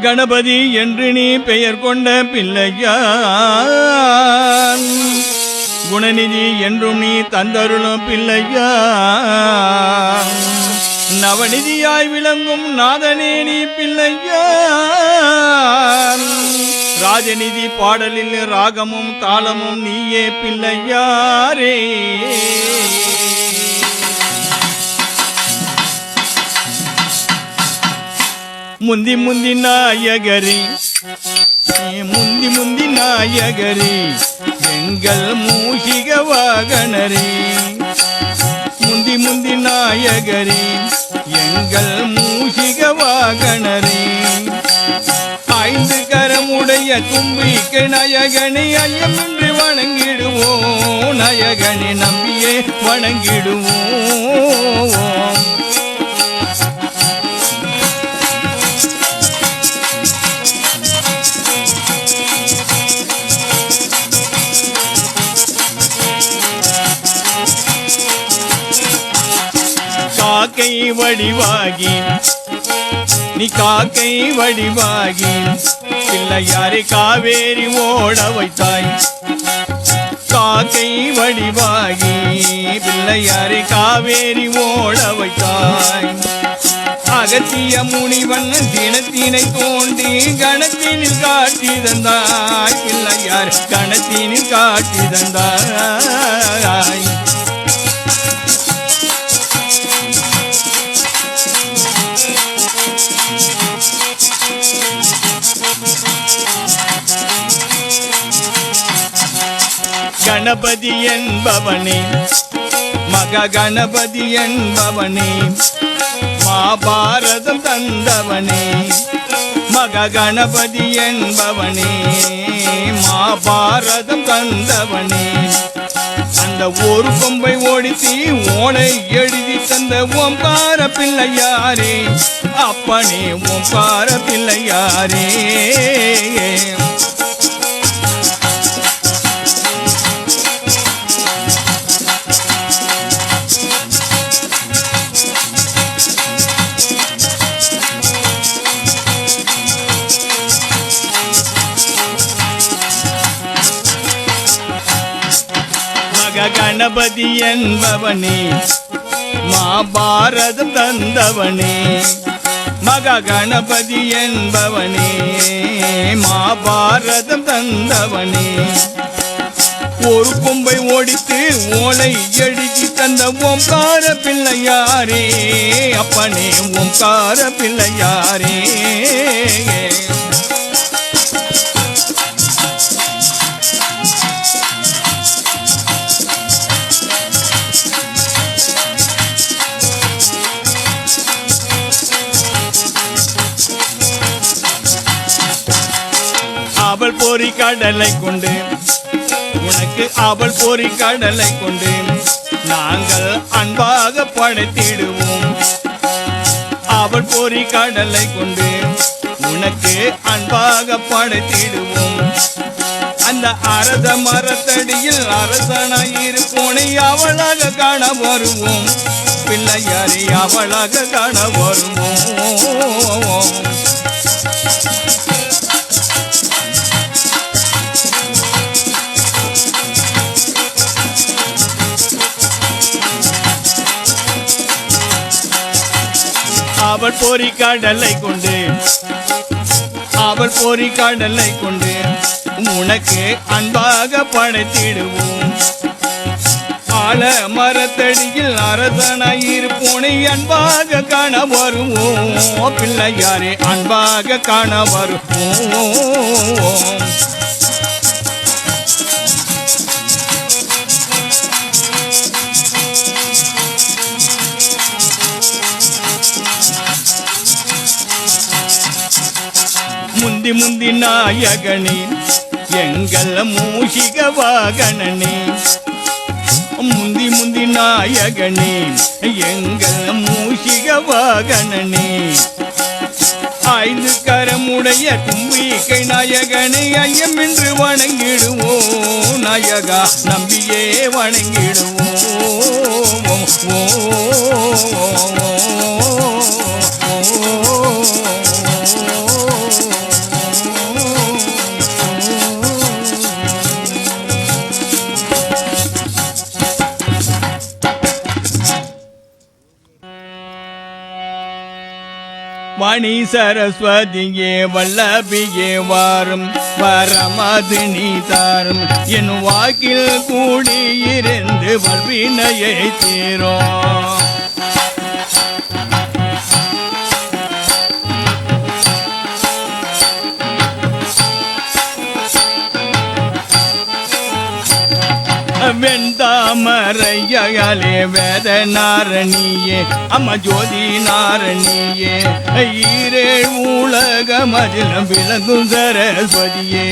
கணபதி என்று நீ பெயர் கொண்ட பிள்ளையான் குணநிதி என்றும் நீ தந்தருளும் பிள்ளையான் நவநிதியாய் விளங்கும் நாதனே நீ பிள்ளையான் ராஜநிதி பாடலில் ராகமும் தாளமும் நீயே பிள்ளையாரே முந்தி முந்தி நாயகரி முந்தி முந்தி நாயகரி எங்கள் மூஷிக வாகனரே முந்தி முந்தி நாயகரி எங்கள் மூஷிக வாகனரே ஐந்து கரமுடைய தும்பிக்கை நாயகனை ஐயமின்றி வணங்கிடுவோம் நாயகனை நம்பியே வணங்கிடுவோம் காக்கை வடிவாகி நீ காக்கை வடிவாகி பிள்ளையாரை காவேரி ஓட வைத்தாய் காக்கை வடிவாகி பிள்ளையாரை காவேரி ஓட வைத்தாய் அகத்திய முனிவன் தினத்தினை தோண்டி கணத்தினில் காட்டி தந்தாய் பிள்ளையார் கணத்தினில் காட்டி தந்தாய் கணபதி என்பவனே மக கணபதி என்பவனே மாபாரதம் தந்தவனே மக கணபதி என்பவனே மாபாரதம் தந்தவனே அந்த ஒரு கொம்பை ஓடித்தி ஓலை எழுதி தந்த ஓம்கார பிள்ளையாரே அப்பனே ஓம்கார பிள்ளையாரே கணபதி என்பவனே மாபாரதம் தந்தவனே மக கணபதி என்பவனே மாபாரதம் தந்தவனே ஒரு கொம்பை ஓடித்து ஓலை எழுதி தந்த ஓம்கார பிள்ளையாரே அப்பனே ஓம்கார பிள்ளையாரே அவள் பொறி கடலை கொண்டு உனக்கு அவள் பொறி கடலை கொண்டு நாங்கள் அன்பாக படைத்திடுவோம் அவள் பொறி கடலை கொண்டு உனக்கு அன்பாக படைத்திடுவோம் அந்த அரத மரத்தடியில் அரசனாயிருப்போனை அவளாக காண வருவோம் பிள்ளையாரை அவளாக காண வருவோம் அவள் பொறி கடலை கொண்டு அவள் பொறி கடலை கொண்டு உனக்கு அன்பாக படைத்திடுவோம் ஆல மரத்தடியில் அரசனாயிருப்போனை அன்பாக காண வருவோம் பிள்ளையாரே அன்பாக காண வருவோம் முந்தி முந்தி நாயகனே எங்கள் மூஷிக வாகனனே முந்தி முந்தி நாயகனே எங்கள் மூஷிக வாகனனே ஐந்து கரமுடைய தும்பிக்கை நாயகனை ஐயமின்று வணங்கிடுவோம் நாயகா நம்பியே வணங்கிடுவோம் வாணி சரஸ்வதியே வல்லபியே வாரும் வரமது நீ தாரும் என் வாக்கில் கூடியிருந்து வல்வினையை தீரும். வெந்தாமரையாலே வேத நாரணியே அம்மா ஜோதி நாரணியே ஈரேழ் உலக மதிலம் விளங்கும் சரஸ்வதியே.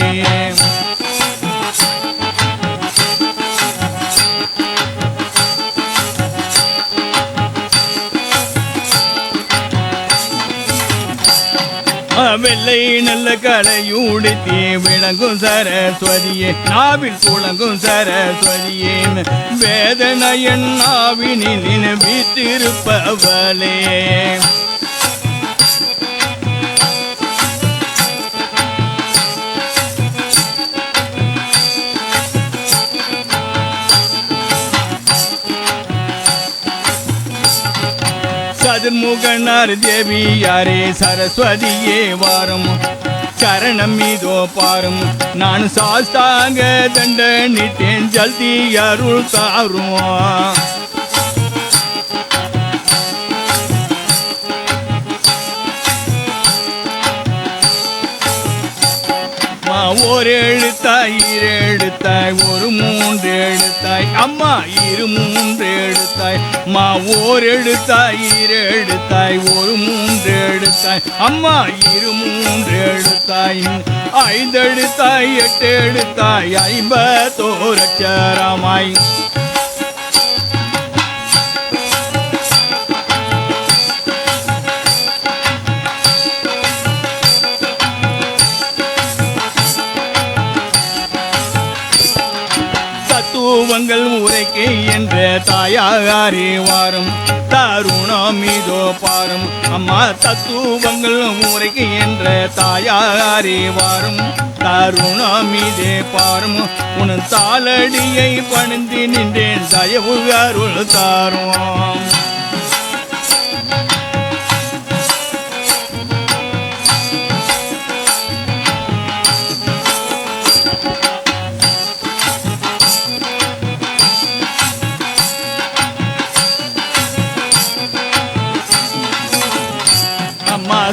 வெள்ளை நல்ல கலையுடுத்தி விளங்கும் சரஸ்வதியே நாவில் துளங்கும் சரஸ்வதியே வேதனையன் நாவினில் வீற்றிருப்பவளே. சதுர்முகனார் தேவியாரே சரஸ்வதியே வாரும் சரணம் மீதோ பாரும் நான் சாஸ்தாங்க தண்டனிட்டேன் ஜல்தி அருள் தாரும். ஒரு எழுத்தாய் இரு எழுத்தாய் ஒரு மூன்று எழுத்தாய் அம்மா இரு மூன்று எழுத்தாய் மா ஓர் எழுத்தாய் இரு எழுத்தாய் ஒரு மூன்று எழுத்தாய் அம்மா இரு மூன்று எழுத்தாய் ஐந்து எழுத்தாய் எட்டு எழுத்தாய் 51 அட்சரமாய் தத்துவங்கள் உரைக்கு என்ற தாயாரே வாரும் தருணம் இதோ பாரும் அம்மா தத்துவங்கள் உரைக்கு என்ற தாயாரே வாரும் தருணம் இதே பாரும் உன் தாளடியை பணிந்து நின்றேன் தயவு அருள் தாரும்.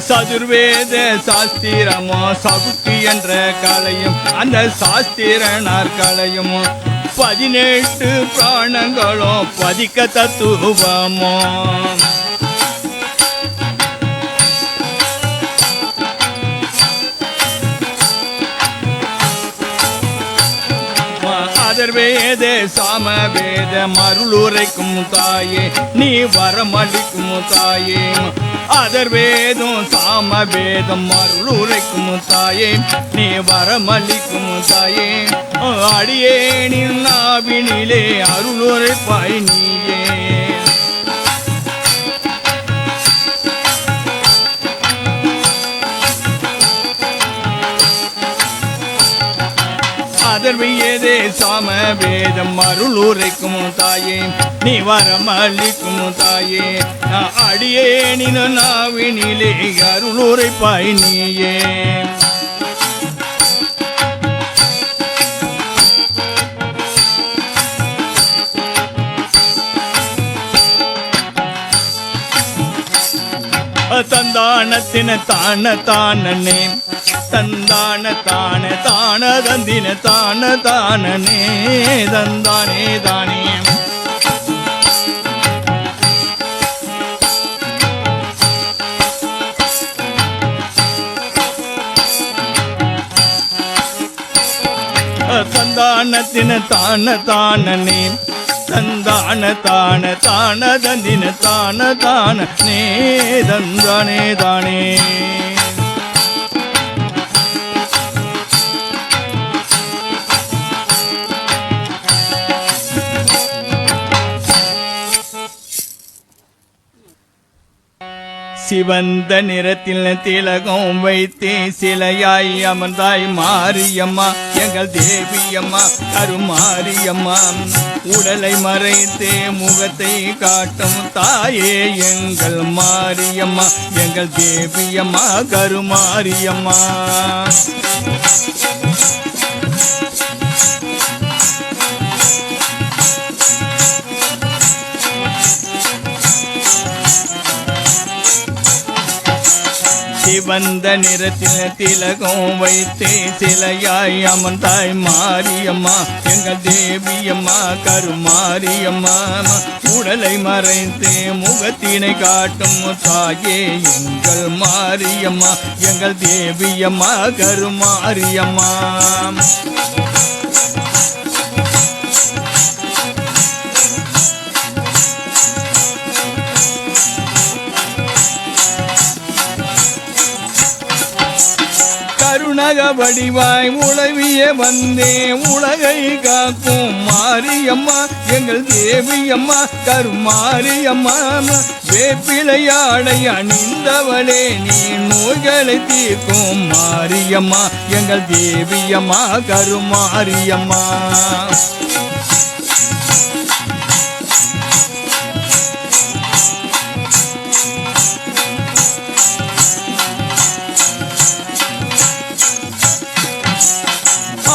சதுர்வேத சாஸ்திரமோ சகுத்தி என்ற கலையும் அந்த சாஸ்திரனார் கலையும் 18 பிராணங்களோ பதிக்க தத்துவமோ அதர்வேத சாமவேத மருளுரைக்கும் தாயே நீ வரமளிக்கும் தாயே அதர்வேதம் சாமவேதம் மருளுரைக்கும் தாயே நீ வரமளிக்கும் தாயே அடியேனின் நாவினிலே அருளுரைப்பாய் நீயே. அதர்வேதே சாமவேதம் அருளுரைக்கும் தாயே நீ வரமளிக்கும் தாயே அடியேனின் நாவினிலே அருளுரைப்பாய் நீயே. தந்தானத்தின தான தானே தந்தான தான தான தந்தின தான தானே தந்தானே தானே தந்தானத்தின தான தானே தந்தான தான தான தந்தின தான தான நே தந்தானே தானே. சிவந்த நிறத்தில் திலகம் வைத்தே சிலையாய் அமர்ந்தாய் மாரியம்மா எங்கள் தேவியம்மா கருமாரியம்மா உடலை மறைத்தே முகத்தை காட்டும் தாயே எங்கள் மாரியம்மா எங்கள் தேவியம்மா கருமாரியம்மா. சிவந்த நிறத்தில் திலகம் வைத்தே சிலையாய் அமர்ந்தாய் மாரியம்மா எங்கள் தேவியம்மா கருமாரியம்மா. உடலை மறைத்தே முகத்தினை காட்டும் தாயே எங்கள் மாரியம்மா எங்கள் தேவியம்மா கருமாரியம்மா. கருணக வடிவாய் உழவிய வந்தே உலகை காக்கும் மாரியம்மா எங்கள் தேவியம்மா கருமாரியம்மா. வேப்பிலையாடை அணிந்தவளே நீ நோய்களை தீர்க்கும் மாரியம்மா எங்கள் தேவியம்மா கருமாரியம்மா.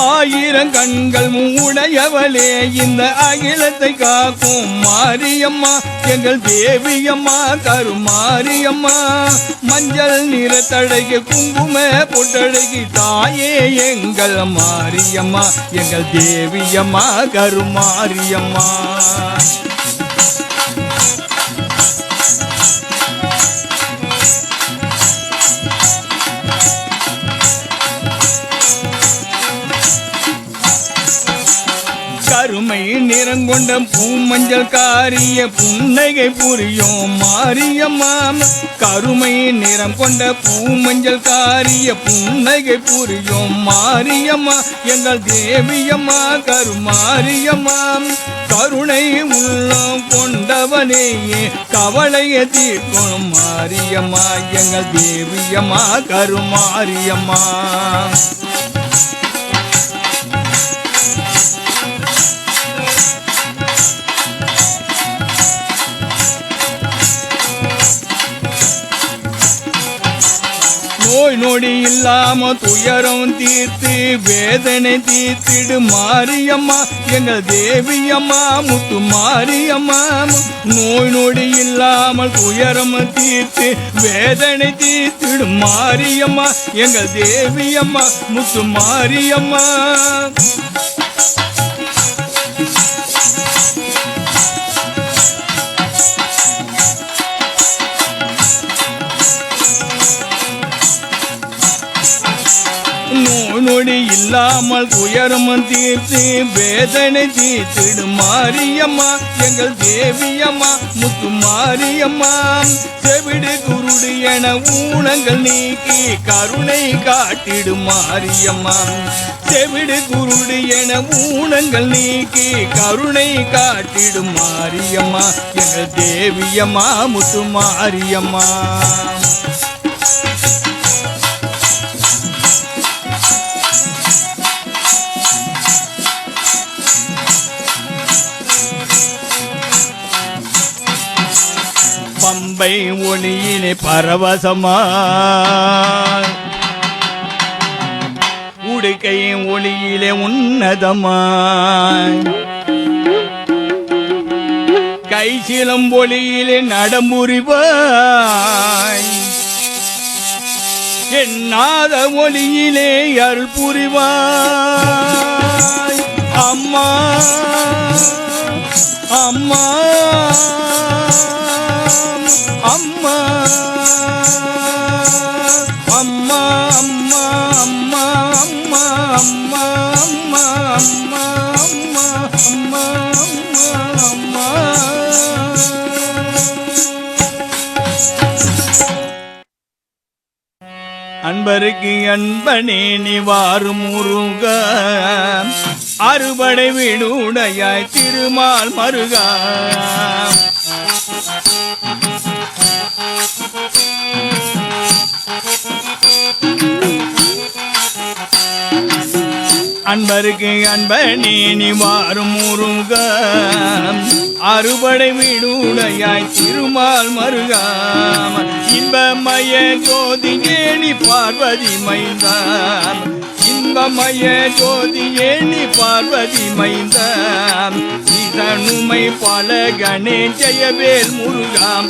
ஆயிரம் கண்கள் உடையவளே இந்த அகிலத்தை காக்கும் மாரியம்மா எங்கள் தேவியம்மா கருமாரியம்மா. மஞ்சள் நிறத்தழகி குங்கும பொட்டழகி தாயே எங்கள் மாரியம்மா எங்கள் தேவியம்மா கருமாரியம்மா. கருமை நிறங்கொண்ட பூமஞ்சள் காரிய புன்னகை புரியும் மாரியம்மா. கருமை நிறம் கொண்ட பூமஞ்சள் காரிய புன்னகை புரியும் மாரியம்மா எங்கள் தேவியம்மா கருமாரியம்மா. கருணை உள்ளம் கொண்டவனே கவலையை தீர்க்கும் மாரியம்மா எங்கள் தேவியம்மா கருமாரியம்மா. நோய் நொடி இல்லாம துயரம் தீர்த்து வேதனை தீர்த்திடு மாரியம்மா எங்கள் தேவியம்மா முத்து மாரியம்மா. நோய் நொடி இல்லாமல் துயரம் தீர்த்து வேதனை தீர்த்திடு மாரியம்மா எங்கள் தேவியம்மா முத்து மாரியம்மா. நோய் நொடி இல்லாமல் துயரம் தீர்த்து வேதனை தீர்த்திடு மாரியம்மா எங்கள் தேவியம்மா முத்து மாரியம்மா. செவிடு குருடு என ஊனங்கள் நீக்கி கருணை காட்டிடு மாரியம்மா. செவிடு குருடு என ஊனங்கள் நீக்கி கருணை காட்டிடு மாரியம்மா எங்கள் தேவியம்மா முத்து மாரியம்மா. பம்பை ஒளியிலே பரவசமா உடுக்கையின் ஒளியிலே உன்னதமாய் கைசிலம் ஒளியிலே நடமுறிவாய் எண்ணாத ஒளியிலே அருள் புரிவாய் அம்மா அம்மா அம்மா அம்மா அம்மா அம்மா அம்மா அம்மா அம்மா அம்மா அம்மா அம்மா அம்மா. அன்பருக்கு அன்பனே நிவாரு முருக அறுபடை வீடுடையாய் திருமால் மருகா. அன்பருக்கு அன்பனே நீ வாரும் முருகா அறுபடை வீடுடையாய் திருமால் மருகாம இன்பமய ஜோதியே நீ பார்வதி மைந்தான் இன்பமய ஜோதியே நீ பார்வதி மைந்தான் ஈசனுமை பலகனே ஜெயவேல் முருகாம்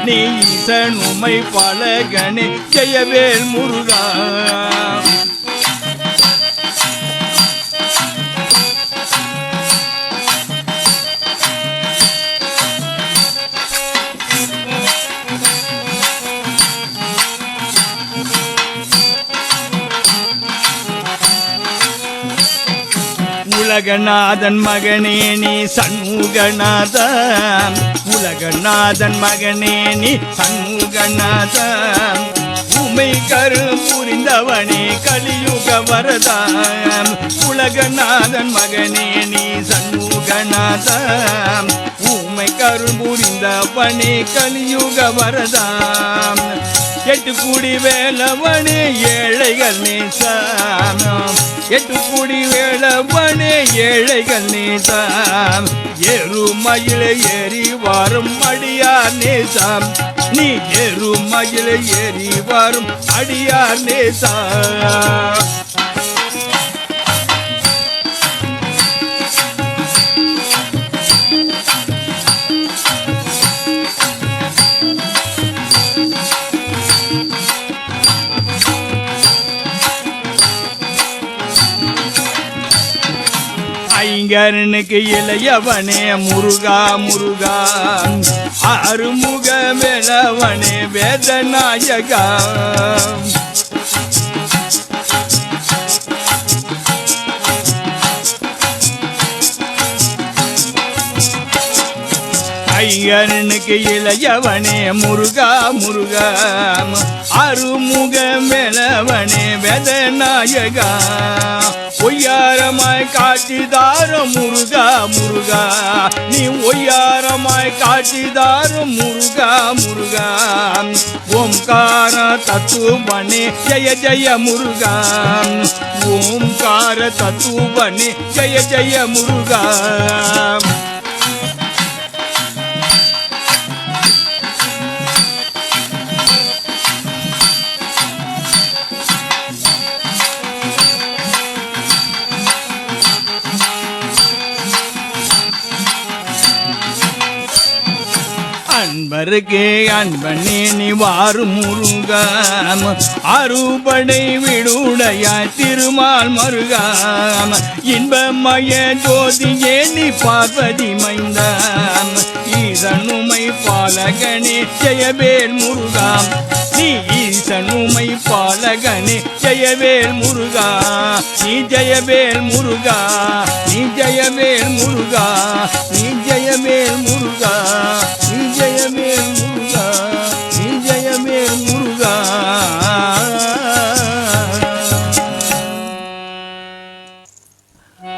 நீ ஈசனுமை பலகனே ஜெயவேல் முருகாம் உலகநாதன் மகனே நீ சண்முகநாதன் உலகநாதன் மகனே நீ சண்முகநாதன் உமை கருள் புரிந்தவனே கலியுக வரதாம் உலகநாதன் மகனே நீ சண்முகநாதன் உமை கருள் புரிந்தவனே கலியுக வரதாம் எட்டு கூடி வேலவனே ஏழைகள் நேசாம் எட்டு கூடி வேலவனே ஏழைகள் நேசாம் எருமயில ஏறி வரும் அடியார் நேசாம் நீ எருமயில ஏறி வரும் அடியார் நேசாம் ஐங்கரனுக்கு இளையவனே முருகா முருகா அருமுக வேலவனே வேதநாயகா ஐயனுக்கு இளையவனே முருகா முருகா அருமுக மேலவனே வேதநாயகா ஒய்யாரமாய் காட்சிதார முருகா முருகா நீ ஒய்யாரமாய் காட்சிதார முருகா முருகா ஓம்கார தத்துவனே ஜெய ஜெய முருகா ஓம்கார தத்துவனே ஜெய ஜெய முருகா அன்பருக்கே அன்பனே நீ வாரும் முருகாம் அறுபடை விடுடையாய் திருமால் மருகாம் இன்பமய ஜோதியே நீ பார்வதி மைந்தாம் ஈசனுமை பாலகனே ஜெயவேல் முருகாம் நீ ஈசனுமை பாலகனே ஜெயவேல் முருகா நீ ஜெயவேல் முருகா நீ ஜெயவேல் முருகா நீ ஜெயவேல் முருகா நீ ஜெயவேல் முருகா நீ ஜெயவேல் முருகா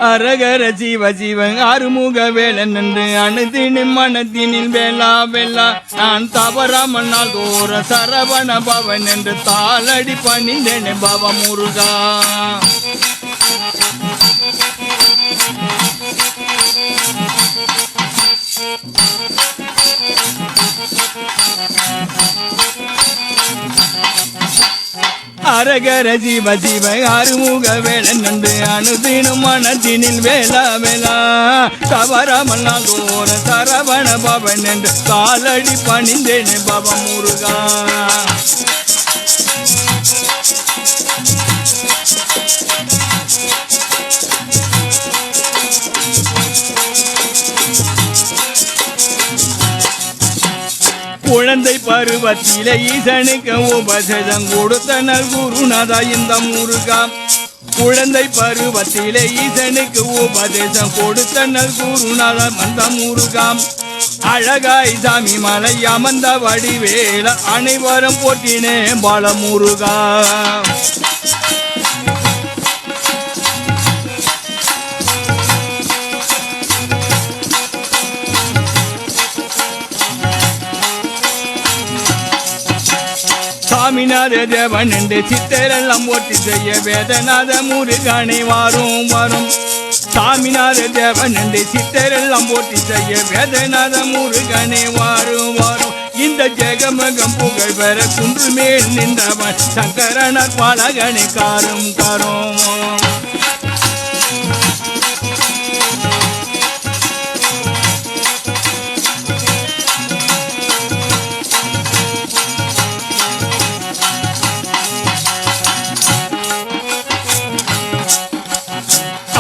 அரகர ஜீவ ஜீவன் ஆறுமுக வேலன் என்று அணுதினின் மனத்தினில் வேளா வெல்லா நான் தவறாமல் நாள் தோற சரவண பவன் என்று தாளடி பணிந்தேனே பவ முருகா அரகர ஜீவ ஜீவ ஆறுமுக வேலன் என்று அணுதினும் மனத்தினில் வேளா வேளா தவறாமல் நான் தோற சரவண பவன் என்று காலடி பணிந்தேனே பவ முருகா குழந்தை பருவத்திலே ஈசனுக்கு உபதேசம் கொடுத்தனர் குருநாதா இந்த முருகா குழந்தை பருவத்திலே ஈசனுக்கு உபதேசம் கொடுத்தனர் குருநாதா அந்த முருகா அழகாய் சாமி மலை அமர்ந்த வடிவேல அனைவரும் போட்டினே பால முருகா சாமிநாத தேவன் என்று சித்தரெல்லாம் போற்றி செய்ய வேதநாத முருகனை வாரும் வரும். சாமிநாத தேவன் என்று சித்தரெல்லாம் போற்றி செய்ய வேதநாத முருகனை வாரும் வரும். இந்த ஜெகமகம் புகழ் பெற குன்று மேல் நின்றவன் சங்கரன பாலகனை காரும் காரும்.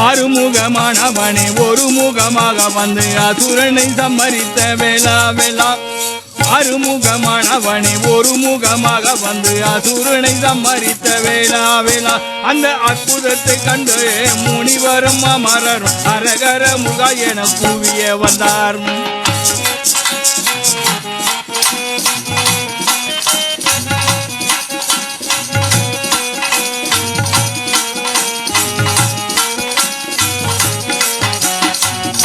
ஆறுமுகமானவனே ஒரு முகமாக வந்து அசுரனை சம்மரித்த வேளா வேளா. ஆறுமுகமானவனே ஒரு முகமாக வந்து அசுரனை சம்மரித்த வேளா வேளா. அந்த அற்புதத்தை கண்டு முனிவரும் அமரரும் அரகர முருகா என கூவிய வந்தார்.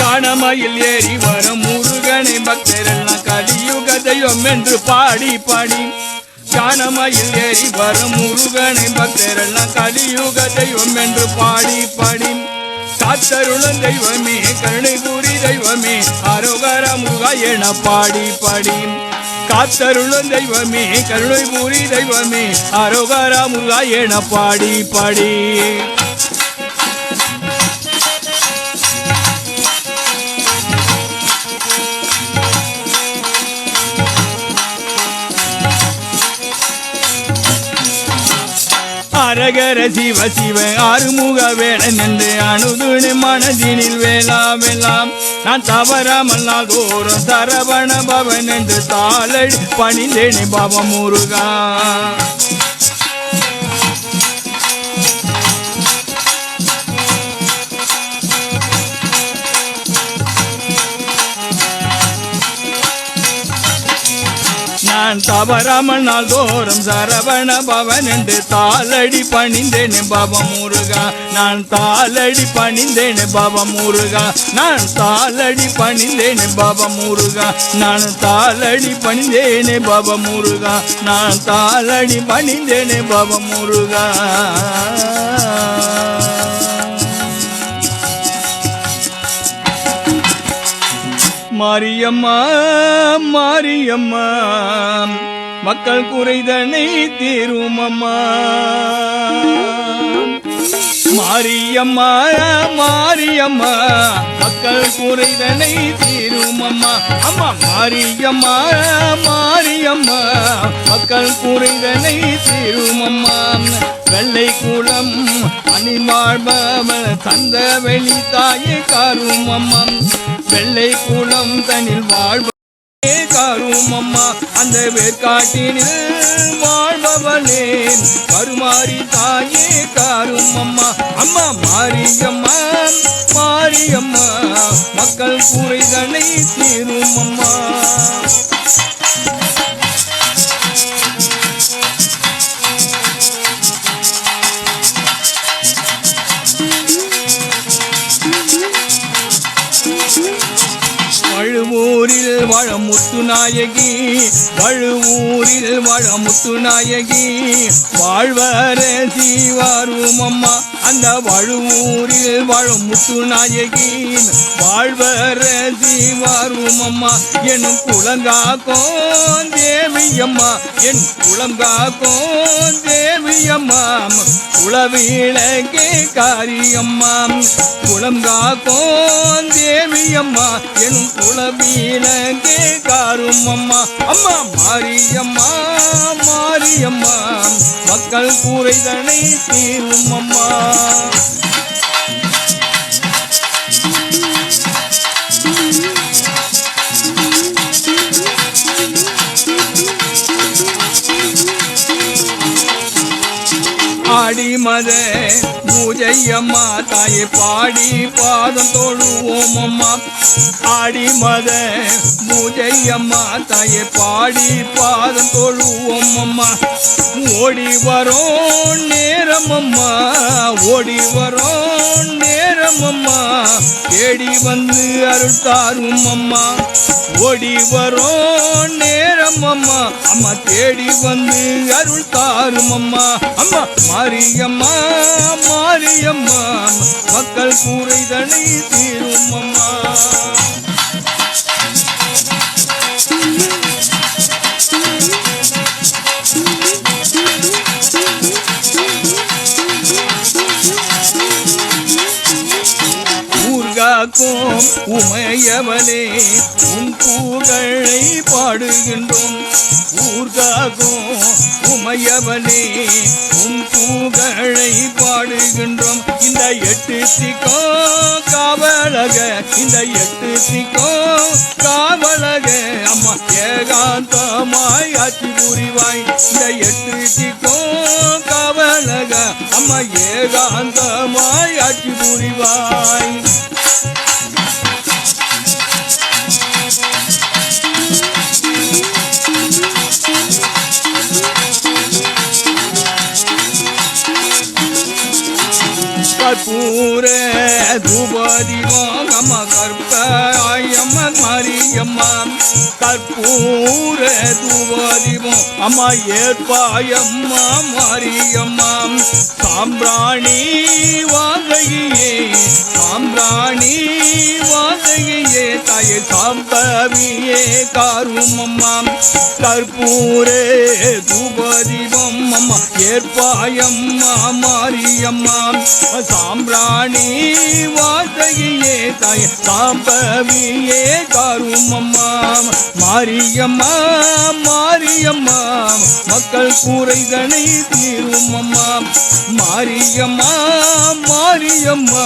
காணமையில் ஏறி வரும் முருகனை பக்தரெல்லாம் கலியுக தெய்வம் என்று பாடி பாடி. காணமையில் ஏறி வரும் முருகனை பக்தரெல்லாம் கலியுக தெய்வம் என்று பாடி பாடி. காத்தருளும் தெய்வமே கருணை கூறி தெய்வமே அரோகர முருகா என பாடி பாடி. காத்தருளும் தெய்வமே கருணை கூறி தெய்வமே அரோகர முருகா என பாடி பாடி. அரகர சிவ சிவ ஆறுமுக வேடன் என்று அணுதுணி மனதினில் வேளா வேளாம். நான் தவறாமல் நாள்தோறும் சரவண பவன் என்று தாளடி பணிந்தேனே பாபா முருகா. நான் தவறாமல் நாள்தோறும் சரவண பவன் என்று தாளடி பணிந்தேனே பாபா முருகா. நான் தாளடி பணிந்தேனே பாபா முருகா. நான் தாளடி பணிந்தேனே பாபா முருகா. நான் தாளடி பணிந்தேனே பாபா முருகா. நான் தாளடி பணிந்தேனே பாபா முருகா. மாரியம்மா மாரியம்மா மக்கள் குறைதனை தீருமம்மா. மாரியம்மா மாரியம்மா மக்கள் குறைதனை தீருமம்மா. அம்மா மாரியம்மா மாரியம்மா மக்கள் குறைதனை தீருமம்மா. வெள்ளை குளம் அணிவாழ்பவள் தந்த வெளி தாயே காருமம்மா. வெள்ளை குளம் தனில் வாழ்வே காருமம்மா. அந்த வேற்காட்டினில் வாழ்பவளே கருமாரி தாயே காருமம்மா. அம்மா மாரியம்மா மாரியம்மா மக்கள் குறைதனை தீருமம்மா. வழுவூரில் வாழ முத்துநாயகி வழுவூரில் வாழ முத்துநாயகி வாழ்வரசி வாருமம்மா. அந்த வழுவூரில் வாழும் முத்துநாயகி வாழ்வரசி வாருமம்மா. என் குளங்காக்கும் தேவியம்மா என் குளங்காக்கும் தேவியம்மா. குளவிளக்கே காரியம்மா குளங்காக்கும் தேவியம்மா என் குளவிளக்கே காருமம்மா. அம்மா மாரியம்மா மாரியம்மா மக்கள் குறைதனை தீருமம்மா. ஆடி மத பூஜை அம்மா தாயை பாடி பாதம் தொழுவோம் அம்மா ஆடி மத பூஜை அம்மா தாயை பாடி பாதம் தொழுவோம் அம்மா ஓடி வரோம் நேரம் அம்மா ஓடி வரோம் நேரம் அம்மா தேடி வந்து அருள் தாரும் அம்மா ஓடி வரோம் நேரம் அம்மா அம்மா தேடி வந்து அருள் தாரும் அம்மா அம்மா மாரியம்மா மாரியம்மா மக்கள் கூரைதனை தீரும் அம்மா ஊர்காக்கும் உமையவளே உன் புகழை பாடுகின்றோம் ஊர்காக்கும் உமையவளே உன் புகழை பாடுகின்றோம் இந்த எட்டு திக்கும் காவலக இந்த எட்டு திக்கும் காவலக அம்மா ஏகாந்தமாய் ஆட்சி புரிவாய் இந்த எட்டு திக்கும் காவலக அம்மா ஏகாந்தமாய் ஆட்சி புரிவாய் கற்பூர தூபதிவம் அம்மா கற்பயம்மா மாரியம்மா கற்பூர தூபதிவம் அம்மா ஏற்பாயம்மா மாரியம்மா சாம்பிராணி வாசகியே சாம்பிராணி வாசகியே தாயே சாம்பவியே காரும் அம்மா கற்பூர தூபதிவம் அம்மா ஏற்பாயம்மா மாரியம்மா சாம்பிராணி வாசகியே தாயே சாம்பவியே காரும் அம்மா மாரியம்மா மாரியம்மா மக்கள் கூரைதனை தீரும் அம்மா மாரியம்மா மாரியம்மா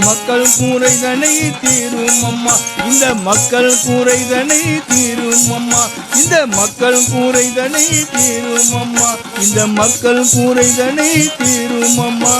மக்கள் கூரைதனை தீரும் அம்மா இந்த மக்கள் கூரைதனை தீரும் அம்மா இந்த மக்கள் கூரைதனை தீரும் அம்மா இந்த மக்கள் கூரைதனை தீரும் அம்மா